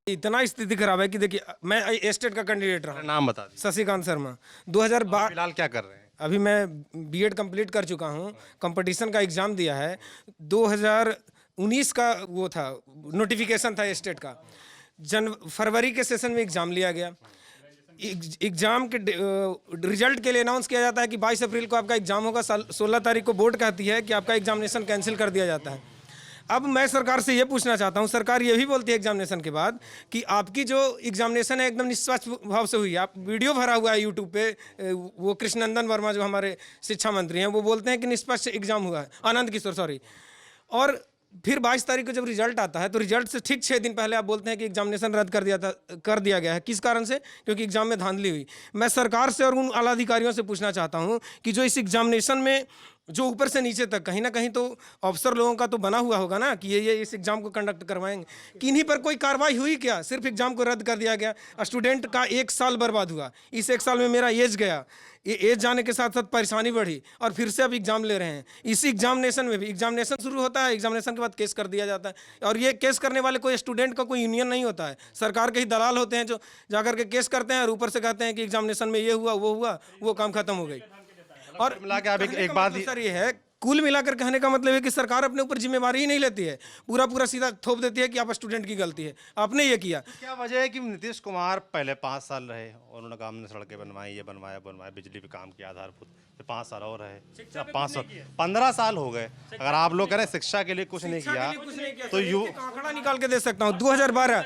इतना स्थिति खराब है कि देखिए, मैं एस्टेट का कैंडिडेट रहा हूँ। नाम बता दीजिए। शशिकांत शर्मा। 2012 फिलहाल क्या कर रहे हैं? अभी मैं बीएड कंप्लीट कर चुका हूँ, कंपटीशन का एग्ज़ाम दिया है। 2019 का वो था, नोटिफिकेशन था एस्टेट का। फरवरी के सेशन में एग्ज़ाम लिया गया। एग्ज़ाम के रिजल्ट के लिए अनाउंस किया जाता है कि 22 अप्रैल को आपका एग्ज़ाम होगा। 16 तारीख को बोर्ड कहती है कि आपका एग्जामिनेशन कैंसिल कर दिया जाता है। अब मैं सरकार से ये पूछना चाहता हूँ, सरकार ये भी बोलती है एग्जामिनेशन के बाद कि आपकी जो एग्जामिनेशन है एकदम निष्पक्ष भाव से हुई है। आप वीडियो भरा हुआ है यूट्यूब पे, वो कृष्णनंदन वर्मा जो हमारे शिक्षा मंत्री हैं वो बोलते हैं कि निष्पक्ष एग्जाम हुआ है, आनंद किशोर सॉरी। और फिर 22 तारीख को जब रिजल्ट आता है तो रिजल्ट से ठीक 6 दिन पहले आप बोलते हैं कि एग्जामिनेशन रद्द कर दिया गया है। किस कारण से? क्योंकि एग्जाम में धांधली हुई। मैं सरकार से और उन आला अधिकारियों से पूछना चाहता हूं कि जो इस एग्जामिनेशन में जो ऊपर से नीचे तक कहीं ना कहीं तो अफसर लोगों का तो बना हुआ होगा ना कि ये इस एग्जाम को कंडक्ट करवाएंगे, किन्हीं पर कोई कार्रवाई हुई क्या? सिर्फ एग्जाम को रद्द कर दिया गया। स्टूडेंट का 1 साल बर्बाद हुआ। इस 1 साल में मेरा एज गया, ये एज जाने के साथ साथ परेशानी बढ़ी और फिर से अब एग्जाम ले रहे हैं। इसी एग्जामिनेशन में भी एग्जामिनेशन शुरू होता है, एग्जामिनेशन के बाद केस कर दिया जाता है। और ये केस करने वाले कोई स्टूडेंट का कोई यूनियन नहीं होता है, सरकार के ही दलाल होते हैं जो जाकर के केस करते हैं और ऊपर से कहते हैं कि एग्जामिनेशन में ये हुआ, वो काम खत्म हो गई। और मिला के आप एक बात सर ये है, कुल मिलाकर कहने का मतलब है कि सरकार अपने ऊपर जिम्मेवारी ही नहीं लेती है, पूरा सीधा थोप देती है कि आप स्टूडेंट की गलती है, आपने ये किया। क्या वजह है कि नीतीश कुमार पहले 5 साल रहे और उन्होंने काम ने सड़कें बनवाई, ये बनवाया, बिजली पे काम किया आधारभूत, फिर 5 साल और रहे, 5 साल 15 साल हो गए। अगर आप लोग कह रहे हैं शिक्षा के लिए कुछ नहीं किया तो आंकड़ा निकाल के दे सकता हूँ। 2012,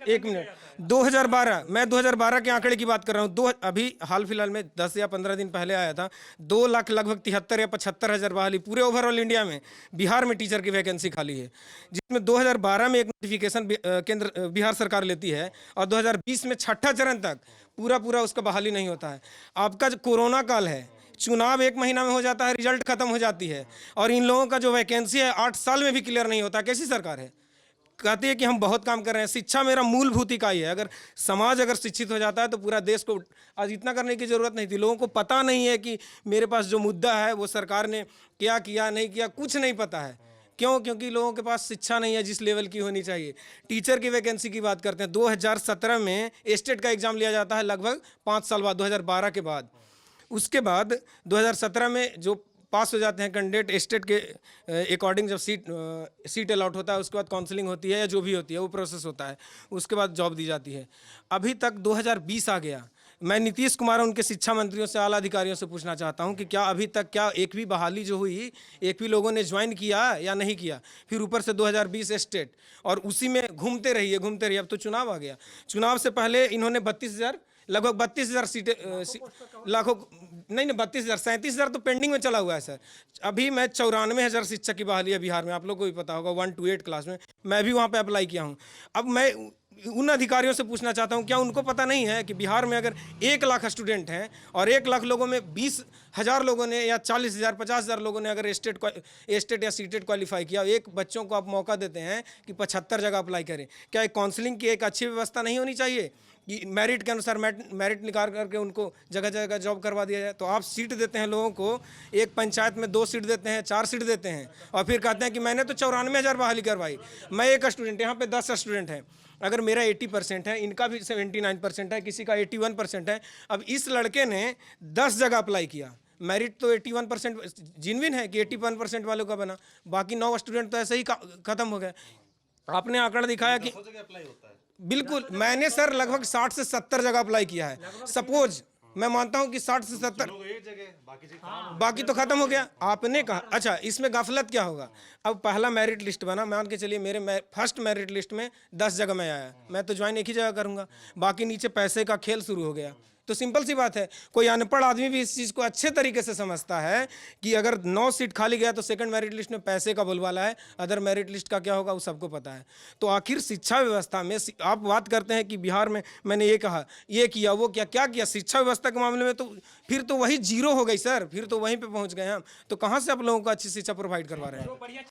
एक मिनट, 2012, मैं 2012 के आंकड़े की बात कर रहा हूँ। अभी हाल फिलहाल में 10 या 15 दिन पहले आया था, 2 लाख लगभग 73 या 75 हज़ार बहाली पूरे ओवरऑल इंडिया में। बिहार में टीचर की वैकेंसी खाली है, जिसमें 2012 में एक नोटिफिकेशन केंद्र बिहार सरकार लेती है और 2020 में छठा चरण तक पूरा उसका बहाली नहीं होता है। आपका जो कोरोना काल है, चुनाव 1 महीना में हो जाता है, रिजल्ट खत्म हो जाती है और इन लोगों का जो वैकेंसी है 8 साल में भी क्लियर नहीं होता। कैसी सरकार है? कहती है कि हम बहुत काम कर रहे हैं। शिक्षा मेरा मूलभूत इकाई है। अगर समाज शिक्षित हो जाता है तो पूरा देश को आज इतना करने की ज़रूरत नहीं थी। लोगों को पता नहीं है कि मेरे पास जो मुद्दा है वो सरकार ने क्या किया नहीं किया, कुछ नहीं पता है। क्यों? क्योंकि लोगों के पास शिक्षा नहीं है जिस लेवल की होनी चाहिए। टीचर की वैकेंसी की बात करते हैं, 2017 में एस्टेट का एग्ज़ाम लिया जाता है लगभग 5 साल बाद, 2012 के बाद। उसके बाद 2017 में जो पास हो जाते हैं कैंडिडेट एस्टेट के अकॉर्डिंग, जब सीट अलॉट होता है उसके बाद काउंसलिंग होती है या जो भी होती है वो प्रोसेस होता है, उसके बाद जॉब दी जाती है। अभी तक 2020 आ गया। मैं नीतीश कुमार उनके शिक्षा मंत्रियों से, आला अधिकारियों से पूछना चाहता हूं कि क्या अभी तक क्या एक भी बहाली जो हुई, एक भी लोगों ने ज्वाइन किया या नहीं किया? फिर ऊपर से 2020 एस्टेट और उसी में घूमते रहिए। अब तो चुनाव आ गया। चुनाव से पहले इन्होंने 32,000 लगभग 32,000 सीटें, लाखों नहीं 32,000, 37,000 तो पेंडिंग में चला हुआ है सर। अभी मैं 94,000 शिक्षक की बहाली है बिहार में, आप लोग को भी पता होगा, 1 to 8 क्लास में मैं भी वहाँ पे अप्लाई किया हूँ। अब मैं उन अधिकारियों से पूछना चाहता हूँ, क्या उनको पता नहीं है कि बिहार में अगर 1 लाख स्टूडेंट हैं और 1 लाख लोगों में 20,000 लोगों ने या 40,000 50,000 लोगों ने अगर एस्टेट या सीटेट क्वालिफाई किया, एक बच्चों को आप मौका देते हैं कि 75 जगह अप्लाई करें? क्या एक काउंसलिंग की एक अच्छी व्यवस्था नहीं होनी चाहिए कि मेरिट के अनुसार मेरिट निकाल करके उनको जगह जगह जॉब करवा दिया जाए? तो आप सीट देते हैं लोगों को, एक पंचायत में 2 सीट देते हैं, 4 सीट देते हैं और फिर कहते हैं कि मैंने तो 94,000 बहाली करवाई। मैं एक स्टूडेंट, यहाँ पे 10 स्टूडेंट हैं, अगर मेरा 80% है, इनका भी 79% है, किसी का 81% है। अब इस लड़के ने 10 जगह अप्लाई किया, मेरिट तो 81% जिनविन है कि 81% वालों का बना, बाकी 9 स्टूडेंट तो ऐसे ही खत्म हो गए। आपने आंकड़ा दिखाया कि बिल्कुल, मैंने सर लगभग 60 से 70 जगह अप्लाई किया है। सपोज मैं मानता हूं कि 60 से 70, बाकी तो खत्म हो गया। आपने कहा अच्छा, इसमें गफलत क्या होगा? अब पहला मेरिट लिस्ट बना, मान के चलिए मेरे फर्स्ट मेरिट लिस्ट में 10 जगह में आया, मैं तो ज्वाइन एक ही जगह करूंगा, बाकी नीचे पैसे का खेल शुरू हो गया। तो सिंपल सी बात है, कोई अनपढ़ आदमी भी इस चीज़ को अच्छे तरीके से समझता है कि अगर 9 सीट खाली गया तो सेकंड मेरिट लिस्ट में पैसे का बोलबाला है, अदर मेरिट लिस्ट का क्या होगा वो सबको पता है। तो आखिर शिक्षा व्यवस्था में आप बात करते हैं कि बिहार में मैंने ये कहा, ये किया, वो क्या किया? शिक्षा व्यवस्था के मामले में तो फिर तो वही जीरो हो गई सर, फिर तो वहीं पर पहुँच गए हम। तो कहाँ से आप लोगों को अच्छी शिक्षा प्रोवाइड करवा रहे हैं?